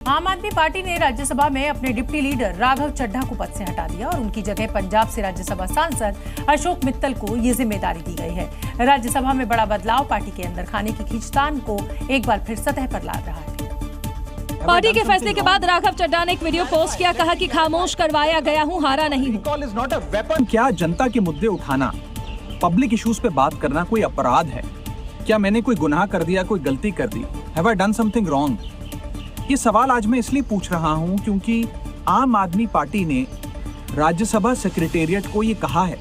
आम आदमी पार्टी ने राज्यसभा में अपने डिप्टी लीडर राघव चड्ढा को पद से हटा दिया और उनकी जगह पंजाब से राज्यसभा सांसद अशोक मित्तल को ये जिम्मेदारी दी गई है। राज्यसभा में बड़ा बदलाव पार्टी के अंदर खाने की खींचतान को एक बार फिर सतह पर ला रहा है। पार्टी के फैसले के बाद राघव चड्ढा ने एक वीडियो पोस्ट किया, कहा कि खामोश करवाया गया हूं, हारा नहीं हूं। क्या जनता के मुद्दे उठाना, पब्लिक इश्यूज पे बात करना कोई अपराध है? क्या मैंने कोई गुनाह कर दिया, कोई गलती कर दी? Have I done something wrong? ये सवाल आज मैं इसलिए पूछ रहा हूं क्योंकि आम आदमी पार्टी ने राज्यसभा सेक्रेटेरिएट को ये कहा है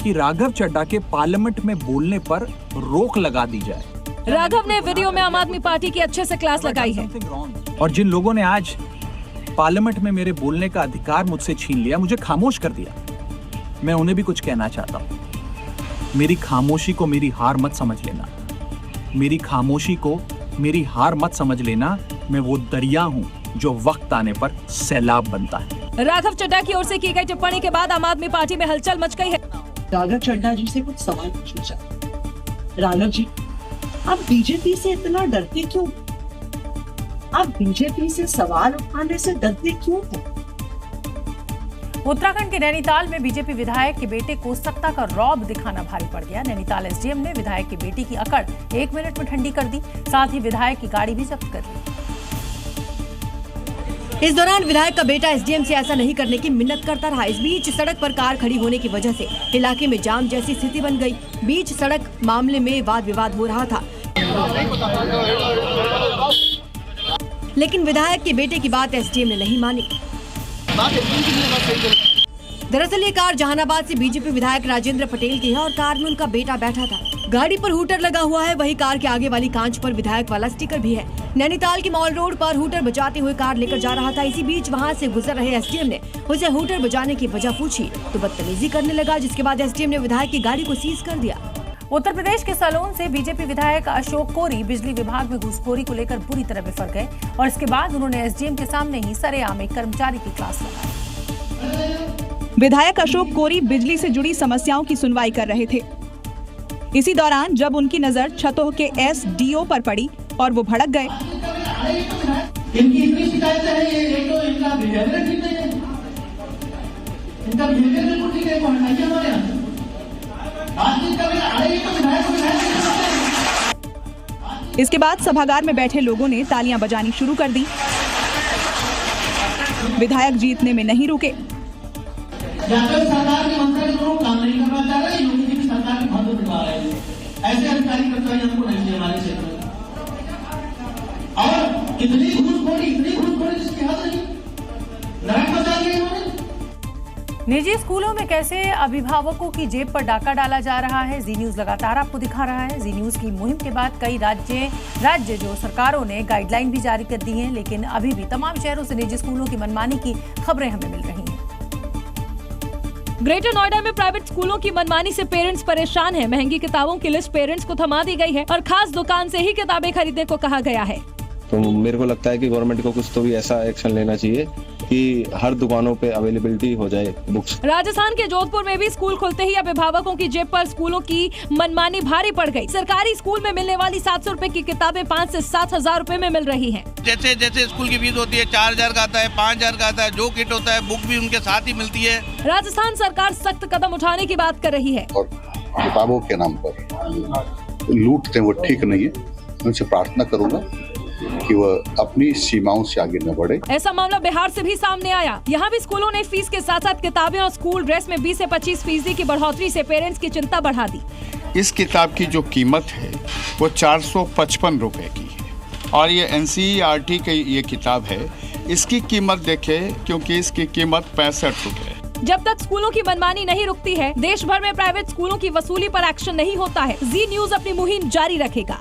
कि राघव चड्ढा के पार्लियामेंट में बोलने पर रोक लगा दी जाए। राघव ने वीडियो में आम आदमी पार्टी की अच्छे से क्लास लगाई है। और जिन लोगों ने आज पार्लियामेंट में मेरे बोलने का अधिकार मुझसे छीन लिया, मुझे खामोश कर दिया, मैं उन्हें भी कुछ कहना चाहता हूँ। मेरी खामोशी को मेरी हार मत समझ लेना। मेरी खामोशी को मेरी हार मत समझ लेना। मैं वो दरिया हूँ जो वक्त आने पर सैलाब बनता है। राघव चड्ढा की ओर से की गई टिप्पणी के बाद आम आदमी पार्टी में हलचल मच गई है। राघव चड्ढा जी से कुछ सवाल पूछना चाहते। राघव जी, आप बीजेपी से इतना डरते क्यों? आप बीजेपी से सवाल उठाने से डरते क्यों हैं? उत्तराखंड के नैनीताल में बीजेपी विधायक के बेटे को सत्ता का रौब दिखाना भारी पड़ गया। नैनीताल एसडीएम ने विधायक की बेटी की अकड़ 1 मिनट में ठंडी कर दी, साथ ही विधायक की गाड़ी भी जब्त कर ली। इस दौरान विधायक का बेटा एसडीएम से ऐसा नहीं करने की मिन्नत करता रहा। इस बीच सड़क पर कार खड़ी होने की वजह से इलाके में जाम जैसी स्थिति बन गई। बीच सड़क मामले में वाद विवाद हो रहा था, लेकिन विधायक के बेटे की बात एसडीएम ने नहीं मानी। दरअसल ये कार जहानाबाद से बीजेपी विधायक राजेंद्र पटेल की है और कार में उनका बेटा बैठा था। गाड़ी पर हूटर लगा हुआ है, वही कार के आगे वाली कांच पर विधायक वाला स्टिकर भी है। नैनीताल के मॉल रोड पर हूटर बजाते हुए कार लेकर जा रहा था। इसी बीच वहां से गुजर रहे एसडीएम ने उसे हूटर बजाने की वजह पूछी तो बदतमीजी करने लगा, जिसके बाद एसडीएम ने विधायक की गाड़ी को सीज कर दिया। उत्तर प्रदेश के सलोन से बीजेपी विधायक अशोक कोरी बिजली विभाग में घूसखोरी को लेकर बुरी तरह बिफर गए और इसके बाद उन्होंने एसडीएम के सामने ही सरेआम एक कर्मचारी की क्लास लगाई। विधायक अशोक कोरी बिजली से जुड़ी समस्याओं की सुनवाई कर रहे थे। इसी दौरान जब उनकी नजर छतोह के एसडीओ पर पड़ी और वो भड़क गए। इनकी इतनी शिकायतें हैं, ये तो इनका बिहेवियर ठीक नहीं है, इनका बिहेवियर बिल्कुल ठीक है, हमारे यहाँ इसके बाद सभागार में बैठे लोगों ने तालियां बजानी शुरू कर दी। विधायक जीतने में नहीं रुके। सरकार के मंत्री लोग काम नहीं करना चाह रहे, योगी जी की सरकार की भंग दिखा रहे हैं। ऐसे अधिकारी कर्मचारी हमको नहीं चाहिए हमारे क्षेत्र में। और इतनी घूसखोरी जिसकी हद नहीं, नरक बचा लिया इन्होंने। निजी स्कूलों में कैसे अभिभावकों की जेब पर डाका डाला जा रहा है, जी न्यूज लगातार आपको दिखा रहा है। जी न्यूज की मुहिम के बाद कई राज्य जो सरकारों ने गाइडलाइन भी जारी कर दी है, लेकिन अभी भी तमाम शहरों से निजी स्कूलों की मनमानी की खबरें हमें मिल रही हैं। ग्रेटर नोएडा में प्राइवेट स्कूलों की मनमानी से पेरेंट्स परेशान हैं। महंगी किताबों की लिस्ट पेरेंट्स को थमा दी गई है और खास दुकान से ही किताबें खरीदने को कहा गया है। तो मेरे को लगता है कि गवर्नमेंट को कुछ तो भी ऐसा एक्शन लेना चाहिए कि हर दुकानों पे अवेलेबिलिटी हो जाए बुक्स। राजस्थान के जोधपुर में भी स्कूल खुलते ही अभिभावकों की जेब पर स्कूलों की मनमानी भारी पड़ गई। सरकारी स्कूल में मिलने वाली 700 रुपए की किताबें 5 से 7 हजार रुपए में मिल रही हैं। जैसे जैसे स्कूल की फीस होती है 4000 का आता है, 5000 का आता है, जो किट होता है बुक भी उनके साथ ही मिलती है। राजस्थान सरकार सख्त कदम उठाने की बात कर रही है और किताबों के नाम पर लूटते हैं, वो ठीक नहीं है। उनसे प्रार्थना करूंगा कि वह अपनी सीमाओं से आगे न बढ़े। ऐसा मामला बिहार से भी सामने आया। यहाँ भी स्कूलों ने फीस के साथ साथ किताबें और स्कूल ड्रेस में 20 से 25% की बढ़ोतरी से पेरेंट्स की चिंता बढ़ा दी। इस किताब की जो कीमत है वो 455 रुपए की है और ये NCERT की ये किताब है। इसकी कीमत देखे क्योंकि इसकी कीमत 65 रुपए है। जब तक स्कूलों की मनमानी नहीं रुकती है, देश भर में प्राइवेट स्कूलों की वसूली पर एक्शन नहीं होता है, जी न्यूज अपनी मुहिम जारी रखेगा।